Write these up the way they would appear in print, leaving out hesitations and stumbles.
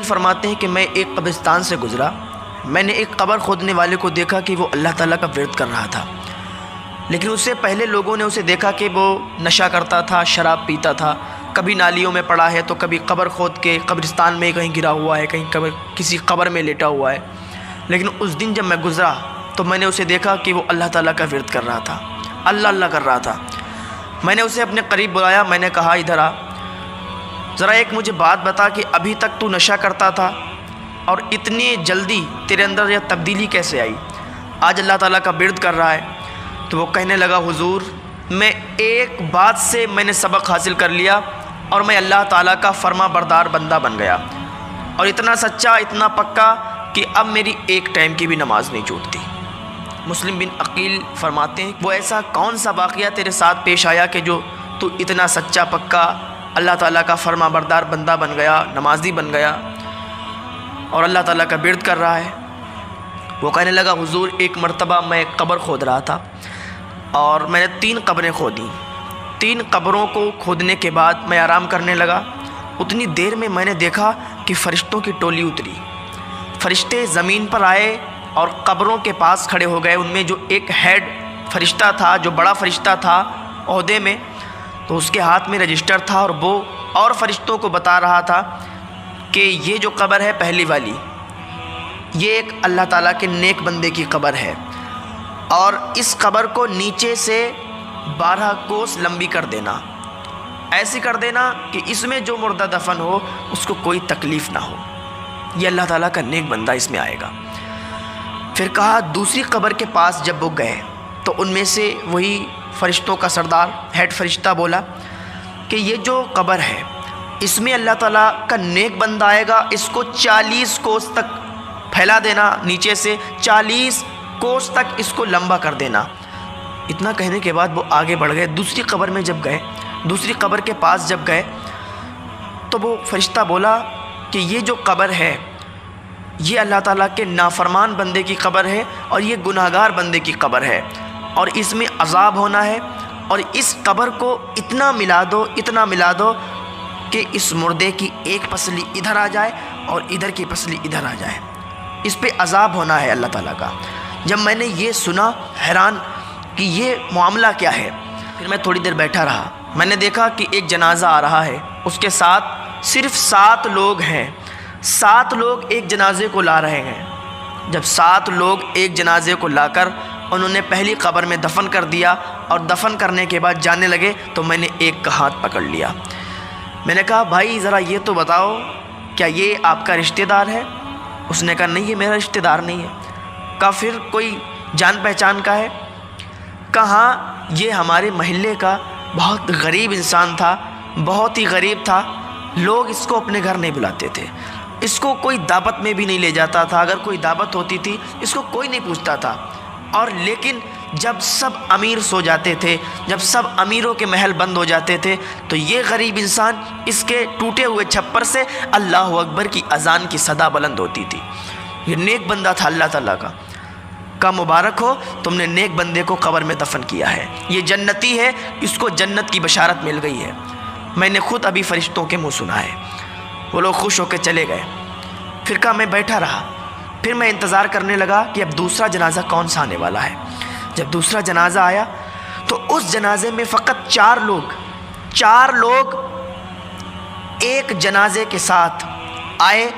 فرماتے ہیں کہ میں ایک قبرستان سے گزرا، میں نے ایک قبر کھودنے والے کو دیکھا کہ وہ اللہ تعالیٰ کا ورد کر رہا تھا، لیکن اس سے پہلے لوگوں نے اسے دیکھا کہ وہ نشہ کرتا تھا، شراب پیتا تھا، کبھی نالیوں میں پڑا ہے تو کبھی قبر کھود کے قبرستان میں کہیں گرا ہوا ہے، کہیں کسی قبر میں لیٹا ہوا ہے۔ لیکن اس دن جب میں گزرا تو میں نے اسے دیکھا کہ وہ اللہ تعالیٰ کا ورد کر رہا تھا، اللہ اللہ کر رہا تھا۔ میں نے اسے اپنے قریب بلایا، میں نے کہا ادھر آ، ذرا ایک مجھے بات بتا کہ ابھی تک تو نشہ کرتا تھا اور اتنی جلدی تیرے اندر یہ تبدیلی کیسے آئی، آج اللہ تعالیٰ کا ورد کر رہا ہے؟ تو وہ کہنے لگا حضور میں ایک بات سے میں نے سبق حاصل کر لیا اور میں اللہ تعالیٰ کا فرما بردار بندہ بن گیا، اور اتنا سچا اتنا پکا کہ اب میری ایک ٹائم کی بھی نماز نہیں چھوٹتی۔ مسلم بن عقیل فرماتے ہیں وہ ایسا کون سا واقعہ تیرے ساتھ پیش آیا کہ جو تو اتنا سچا پکا اللہ تعالیٰ کا فرما بردار بندہ بن گیا، نمازی بن گیا اور اللہ تعالیٰ کا ورد کر رہا ہے؟ وہ کہنے لگا حضور ایک مرتبہ میں قبر کھود رہا تھا اور میں نے 3 قبریں کھودیں۔ 3 قبروں کو کھودنے کے بعد میں آرام کرنے لگا، اتنی دیر میں میں نے دیکھا کہ فرشتوں کی ٹولی اتری، فرشتے زمین پر آئے اور قبروں کے پاس کھڑے ہو گئے۔ ان میں جو ایک ہیڈ فرشتہ تھا، جو بڑا فرشتہ تھا عہدے میں، تو اس کے ہاتھ میں رجسٹر تھا اور وہ اور فرشتوں کو بتا رہا تھا کہ یہ جو قبر ہے پہلی والی، یہ ایک اللہ تعالیٰ کے نیک بندے کی قبر ہے، اور اس قبر کو نیچے سے 12 کوس لمبی کر دینا، ایسی کر دینا کہ اس میں جو مردہ دفن ہو اس کو کوئی تکلیف نہ ہو، یہ اللہ تعالیٰ کا نیک بندہ اس میں آئے گا۔ پھر کہا دوسری قبر کے پاس جب وہ گئے تو ان میں سے وہی فرشتوں کا سردار ہیڈ فرشتہ بولا کہ یہ جو قبر ہے اس میں اللہ تعالیٰ کا نیک بندہ آئے گا، اس کو 40 کوس تک پھیلا دینا، نیچے سے 40 کوس تک اس کو لمبا کر دینا۔ اتنا کہنے کے بعد وہ آگے بڑھ گئے، دوسری قبر میں جب گئے، دوسری قبر کے پاس جب گئے تو وہ فرشتہ بولا کہ یہ جو قبر ہے یہ اللہ تعالیٰ کے نافرمان بندے کی قبر ہے اور یہ گناہگار بندے کی قبر ہے، اور اس میں عذاب ہونا ہے، اور اس قبر کو اتنا ملا دو، اتنا ملا دو کہ اس مردے کی ایک پسلی ادھر آ جائے اور ادھر کی پسلی ادھر آ جائے، اس پہ عذاب ہونا ہے اللہ تعالیٰ کا۔ جب میں نے یہ سنا حیران کہ یہ معاملہ کیا ہے، پھر میں تھوڑی دیر بیٹھا رہا، میں نے دیکھا کہ ایک جنازہ آ رہا ہے، اس کے ساتھ صرف 7 لوگ ہیں، 7 لوگ ایک جنازے کو لا رہے ہیں۔ جب 7 لوگ ایک جنازے کو لا کر انہوں نے پہلی قبر میں دفن کر دیا، اور دفن کرنے کے بعد جانے لگے تو میں نے ایک کا ہاتھ پکڑ لیا، میں نے کہا بھائی ذرا یہ تو بتاؤ کیا یہ آپ کا رشتہ دار ہے؟ اس نے کہا نہیں یہ میرا رشتہ دار نہیں ہے۔ کہا پھر کوئی جان پہچان کا ہے؟ کہا یہ ہمارے محلے کا بہت غریب انسان تھا، بہت ہی غریب تھا، لوگ اس کو اپنے گھر نہیں بلاتے تھے، اس کو کوئی دعوت میں بھی نہیں لے جاتا تھا، اگر کوئی دعوت ہوتی تھی اس کو کوئی نہیں پوچھتا تھا، اور لیکن جب سب امیر سو جاتے تھے، جب سب امیروں کے محل بند ہو جاتے تھے تو یہ غریب انسان اس کے ٹوٹے ہوئے چھپر سے اللہ اکبر کی اذان کی صدا بلند ہوتی تھی۔ یہ نیک بندہ تھا اللہ تعالیٰ کا۔ کا مبارک ہو تم نے نیک بندے کو قبر میں دفن کیا ہے، یہ جنتی ہے، اس کو جنت کی بشارت مل گئی ہے۔ میں نے خود ابھی فرشتوں کے منہ سنا ہے۔ وہ لوگ خوش ہو کے چلے گئے۔ پھر کہا میں بیٹھا رہا، پھر میں انتظار کرنے لگا کہ اب دوسرا جنازہ کون سا آنے والا ہے۔ جب دوسرا جنازہ آیا تو اس جنازے میں فقط 4 لوگ ایک جنازے کے ساتھ آئے۔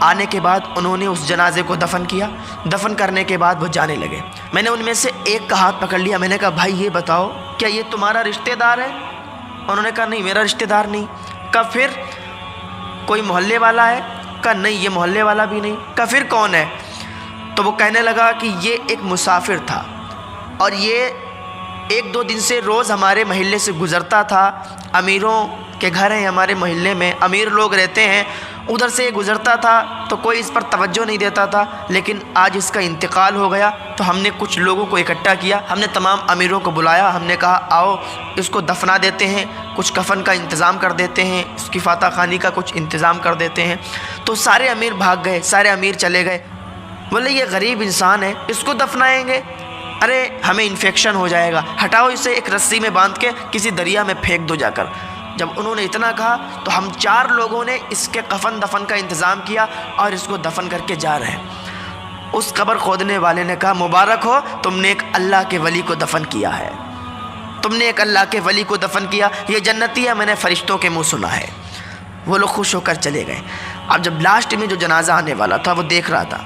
آنے کے بعد انہوں نے اس جنازے کو دفن کیا، دفن کرنے کے بعد وہ جانے لگے۔ میں نے ان میں سے ایک کا ہاتھ پکڑ لیا، میں نے کہا بھائی یہ بتاؤ کیا یہ تمہارا رشتہ دار ہے؟ انہوں نے کہا نہیں میرا رشتہ دار نہیں۔ کہا پھر کوئی محلے والا ہے؟ کہا نہیں یہ محلے والا بھی نہیں۔ کہا پھر کون ہے؟ تو وہ کہنے لگا کہ یہ ایک مسافر تھا اور یہ 1-2 دن سے روز ہمارے محلے سے گزرتا تھا، امیروں کے گھر ہیں ہمارے محلے میں، امیر لوگ رہتے ہیں، ادھر سے گزرتا تھا تو کوئی اس پر توجہ نہیں دیتا تھا، لیکن آج اس کا انتقال ہو گیا تو ہم نے کچھ لوگوں کو اکٹھا کیا، ہم نے تمام امیروں کو بلایا، ہم نے کہا آؤ اس کو دفنا دیتے ہیں، کچھ کفن کا انتظام کر دیتے ہیں، اس کی فاتح خوانی کا کچھ انتظام کر دیتے ہیں۔ تو سارے امیر بھاگ گئے، سارے امیر چلے گئے، بولے یہ غریب انسان ہے اس کو دفنائیں گے، ارے ہمیں انفیکشن ہو جائے گا، ہٹاؤ اسے ایک رسی میں باندھ کے کسی دریا میں پھینک دو جا کر۔ جب انہوں نے اتنا کہا تو ہم 4 لوگوں نے اس کے کفن دفن کا انتظام کیا اور اس کو دفن کر کے جا رہے ہیں۔ اس قبر کھودنے والے نے کہا مبارک ہو، تم نے ایک اللہ کے ولی کو دفن کیا ہے، تم نے ایک اللہ کے ولی کو دفن کیا، یہ جنتی ہے، میں نے فرشتوں کے منہ سنا ہے۔ وہ لوگ خوش ہو کر چلے گئے۔ اب جب لاسٹ میں جو جنازہ آنے والا تھا وہ دیکھ رہا تھا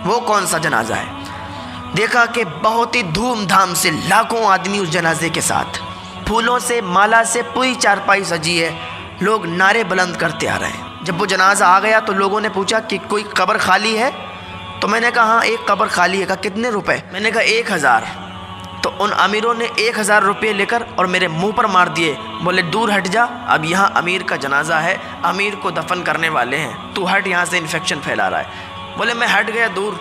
وہ کون سا جنازہ ہے، دیکھا کہ بہت ہی دھوم دھام سے لاکھوں آدمی اس جنازے کے ساتھ، پھولوں سے مالا سے پوری چارپائی سجی ہے، لوگ نعرے بلند کرتے آ رہے ہیں۔ جب وہ جنازہ آ گیا تو لوگوں نے پوچھا کہ کوئی قبر خالی ہے؟ تو میں نے کہا ہاں ایک قبر خالی ہے۔ کہا کتنے روپے؟ میں نے کہا 1000۔ تو ان امیروں نے 1000 روپے لے کر اور میرے منہ پر مار دیے، بولے دور ہٹ جا، اب یہاں امیر کا جنازہ ہے، امیر کو دفن کرنے والے ہیں، تو ہٹ، یہاں سے انفیکشن پھیلا رہا ہے۔ بولے میں ہٹ گیا دور۔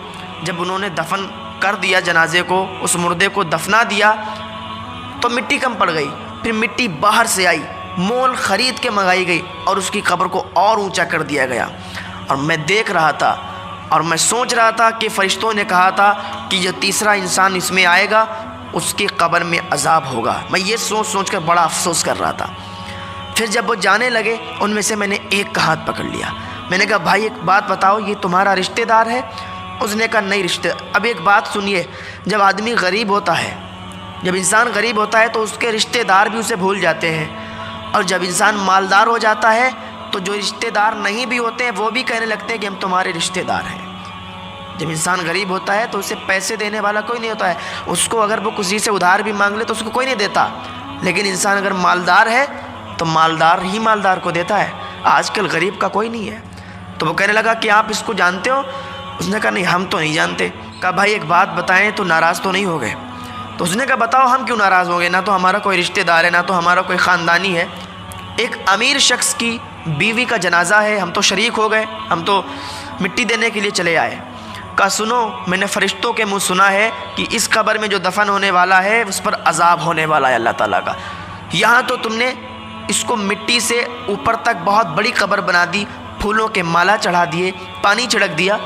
جب انہوں نے دفن کر دیا جنازے کو، اس مردے کو دفنا دیا تو مٹی کم پڑ گئی، پھر مٹی باہر سے آئی، مول خرید کے منگائی گئی اور اس کی قبر کو اور اونچا کر دیا گیا۔ اور میں دیکھ رہا تھا اور میں سوچ رہا تھا کہ فرشتوں نے کہا تھا کہ جو تیسرا انسان اس میں آئے گا اس کی قبر میں عذاب ہوگا۔ میں یہ سوچ کر بڑا افسوس کر رہا تھا۔ پھر جب وہ جانے لگے ان میں سے میں نے ایک کا ہاتھ پکڑ لیا، میں نے کہا بھائی ایک بات بتاؤ، یہ تمہارا رشتہ دار ہے؟ اس نے کہا نہیں رشتہ۔ اب ایک بات سنیے، جب آدمی غریب ہوتا ہے، جب انسان غریب ہوتا ہے تو اس کے رشتہ دار بھی اسے بھول جاتے ہیں، اور جب انسان مالدار ہو جاتا ہے تو جو رشتہ دار نہیں بھی ہوتے ہیں وہ بھی کہنے لگتے ہیں کہ ہم تمہارے رشتہ دار ہیں۔ جب انسان غریب ہوتا ہے تو اسے پیسے دینے والا کوئی نہیں ہوتا ہے، اس کو اگر وہ کسی سے ادھار بھی مانگ لے تو اس کو کوئی نہیں دیتا، لیکن انسان اگر مالدار ہے تو مالدار ہی مالدار کو دیتا ہے، آج کل غریب کا کوئی نہیں ہے۔ تو وہ کہنے لگا کہ آپ اس کو جانتے ہو؟ اس نے کہا نہیں ہم تو نہیں جانتے۔ کہا بھائی ایک بات بتائیں تو ناراض تو نہیں ہو گئے؟ تو اس نے کہا بتاؤ ہم کیوں ناراض ہوں گے، نہ تو ہمارا کوئی رشتہ دار ہے نہ تو ہمارا کوئی خاندانی ہے، ایک امیر شخص کی بیوی کا جنازہ ہے، ہم تو شریک ہو گئے، ہم تو مٹی دینے کے لیے چلے آئے۔ کہا سنو، میں نے فرشتوں کے منہ سنا ہے کہ اس قبر میں جو دفن ہونے والا ہے اس پر عذاب ہونے والا ہے اللہ تعالیٰ کا، یہاں تو تم نے اس کو مٹی سے اوپر تک بہت بڑی قبر بنا دی، پھولوں کے مالا چڑھا دیے، پانی چھڑک دیا،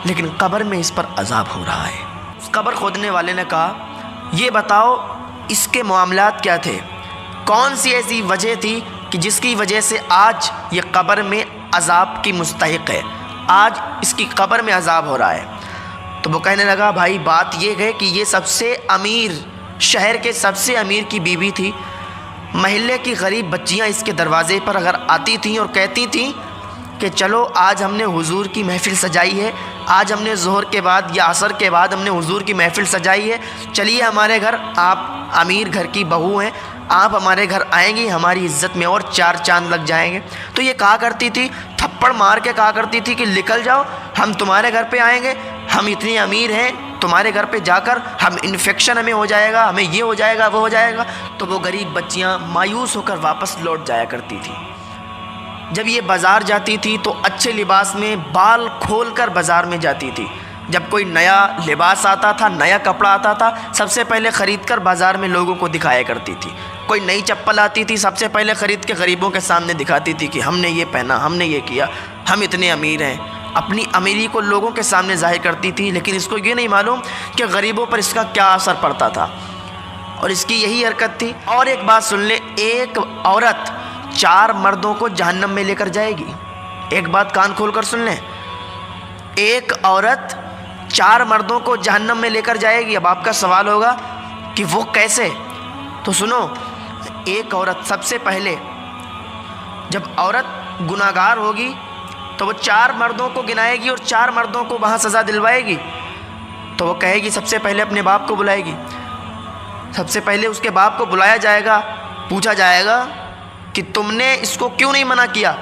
لیکن قبر میں اس پر عذاب ہو رہا ہے۔ اس قبر کھودنے والے نے کہا یہ بتاؤ اس کے معاملات کیا تھے، کون سی ایسی وجہ تھی کہ جس کی وجہ سے آج یہ قبر میں عذاب کی مستحق ہے، آج اس کی قبر میں عذاب ہو رہا ہے؟ تو وہ کہنے لگا بھائی بات یہ ہے کہ یہ سب سے امیر، شہر کے سب سے امیر کی بیوی تھی، محلے کی غریب بچیاں اس کے دروازے پر اگر آتی تھیں اور کہتی تھیں کہ چلو آج ہم نے حضور کی محفل سجائی ہے، آج ہم نے ظہر کے بعد یا عصر کے بعد ہم نے حضور کی محفل سجائی ہے، چلیے ہمارے گھر، آپ امیر گھر کی بہو ہیں، آپ ہمارے گھر آئیں گی، ہماری عزت میں اور 4 چاند لگ جائیں گے، تو یہ کہا کرتی تھی، تھپڑ مار کے کہا کرتی تھی کہ نکل جاؤ، ہم تمہارے گھر پہ آئیں گے، ہم اتنے امیر ہیں، تمہارے گھر پہ جا کر ہم انفیکشن ہمیں ہو جائے گا، ہمیں یہ ہو جائے گا وہ ہو جائے گا۔ تو وہ غریب بچیاں مایوس ہو کر واپس لوٹ جایا کرتی تھی۔ جب یہ بازار جاتی تھی تو اچھے لباس میں بال کھول کر بازار میں جاتی تھی، جب کوئی نیا لباس آتا تھا، نیا کپڑا آتا تھا، سب سے پہلے خرید کر بازار میں لوگوں کو دکھایا کرتی تھی، کوئی نئی چپل آتی تھی سب سے پہلے خرید کے غریبوں کے سامنے دکھاتی تھی کہ ہم نے یہ پہنا، ہم نے یہ کیا، ہم اتنے امیر ہیں، اپنی امیری کو لوگوں کے سامنے ظاہر کرتی تھی، لیکن اس کو یہ نہیں معلوم کہ غریبوں پر اس کا کیا اثر پڑتا تھا، اور اس کی یہی حرکت تھی۔ اور ایک بات سن لیں، ایک عورت 4 مردوں کو جہنم میں لے کر جائے گی، ایک بات کان کھول کر سن لیں، ایک عورت 4 مردوں کو جہنم میں لے کر جائے گی۔ اب آپ کا سوال ہوگا کہ وہ کیسے؟ تو سنو، ایک عورت سب سے پہلے جب عورت گناہگار ہوگی تو وہ 4 مردوں کو گنائے گی اور 4 مردوں کو وہاں سزا دلوائے گی، تو وہ کہے گی سب سے پہلے اپنے باپ کو بلائے گی، سب سے پہلے اس کے باپ کو بلایا جائے گا، پوچھا جائے گا کہ تم نے اس کو کیوں نہیں منع کیا؟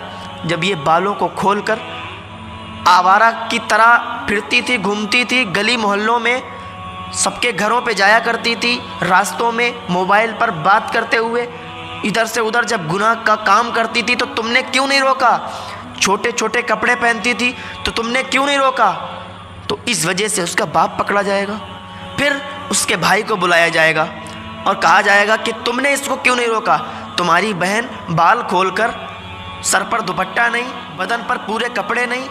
جب یہ بالوں کو کھول کر آوارہ کی طرح پھرتی تھی، گھومتی تھی، گلی محلوں میں سب کے گھروں پہ جایا کرتی تھی، راستوں میں موبائل پر بات کرتے ہوئے ادھر سے ادھر جب گناہ کا کام کرتی تھی تو تم نے کیوں نہیں روکا؟ چھوٹے چھوٹے کپڑے پہنتی تھی تو تم نے کیوں نہیں روکا؟ تو اس وجہ سے اس کا باپ پکڑا جائے گا، پھر اس کے بھائی کو بلایا جائے گا اور کہا جائے گا کہ تم نے اس کو کیوں نہیں روکا؟ تمہاری بہن بال کھول کر، سر پر دوپٹہ نہیں، بدن پر پورے کپڑے نہیں،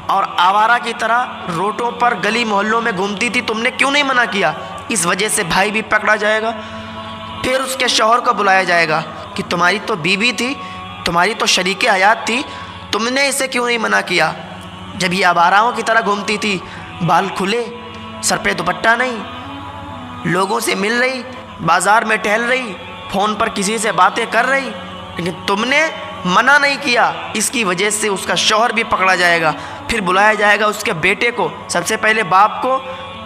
اور آوارہ کی طرح روڈوں پر گلی محلوں میں گھومتی تھی، تم نے کیوں نہیں منع کیا؟ اس وجہ سے بھائی بھی پکڑا جائے گا، پھر اس کے شوہر کو بلایا جائے گا کہ تمہاری تو بیوی تھی، تمہاری تو شریک حیات تھی، تم نے اسے کیوں نہیں منع کیا؟ جب یہ آواراؤں کی طرح گھومتی تھی، بال کھلے، سر پہ دوپٹہ نہیں، لوگوں سے مل رہی، بازار میں ٹہل رہی، فون پر کسی سے باتیں کر رہی، لیکن تم نے منع نہیں کیا، اس کی وجہ سے اس کا شوہر بھی پکڑا جائے گا، پھر بلایا جائے گا اس کے بیٹے کو، سب سے پہلے باپ کو،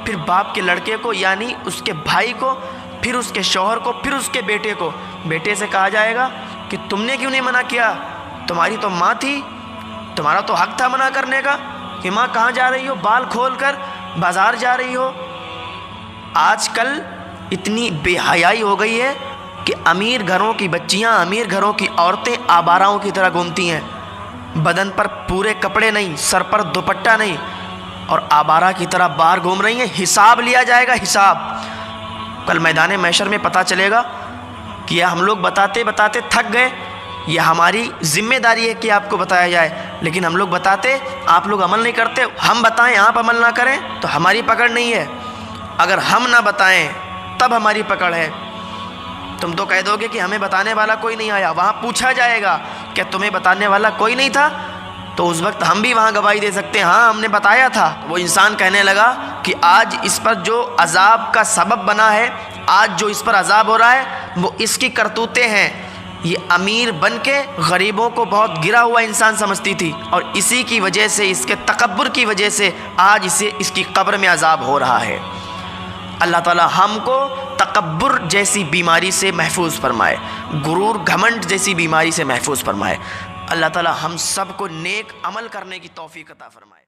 پھر باپ کے لڑکے کو یعنی اس کے بھائی کو، پھر اس کے شوہر کو، پھر اس کے بیٹے کو۔ بیٹے سے کہا جائے گا کہ تم نے کیوں نہیں منع کیا؟ تمہاری تو ماں تھی، تمہارا تو حق تھا منع کرنے کا، کہ ماں کہاں جا رہی ہو، بال کھول کر بازار جا رہی ہو۔ آج کل اتنی بے حیائی ہو گئی ہے کہ امیر گھروں کی بچیاں، امیر گھروں کی عورتیں آواراؤں کی طرح گھومتی ہیں، بدن پر پورے کپڑے نہیں، سر پر دوپٹہ نہیں، اور آوارہ کی طرح باہر گھوم رہی ہیں۔ حساب لیا جائے گا، حساب۔ کل میدان محشر میں پتہ چلے گا کہ ہم لوگ بتاتے بتاتے تھک گئے، یہ ہماری ذمہ داری ہے کہ آپ کو بتایا جائے، لیکن ہم لوگ بتاتے، آپ لوگ عمل نہیں کرتے، ہم بتائیں آپ عمل نہ کریں تو ہماری پکڑ نہیں ہے، اگر ہم نہ بتائیں تب ہماری پکڑ ہے۔ تم تو کہہ دو گے کہ ہمیں بتانے والا کوئی نہیں آیا، وہاں پوچھا جائے گا کہ تمہیں بتانے والا کوئی نہیں تھا، تو اس وقت ہم بھی وہاں گواہی دے سکتے ہیں، ہاں ہم نے بتایا تھا۔ وہ انسان کہنے لگا کہ آج اس پر جو عذاب کا سبب بنا ہے، آج جو اس پر عذاب ہو رہا ہے وہ اس کی کرتوتیں ہیں۔ یہ امیر بن کے غریبوں کو بہت گرا ہوا انسان سمجھتی تھی، اور اسی کی وجہ سے، اس کے تکبر کی وجہ سے آج اسے اس کی قبر میں عذاب ہو رہا ہے۔ اللہ تعالی ہم کو تکبر جیسی بیماری سے محفوظ فرمائے، غرور گھمنڈ جیسی بیماری سے محفوظ فرمائے۔ اللہ تعالی ہم سب کو نیک عمل کرنے کی توفیق عطا فرمائے۔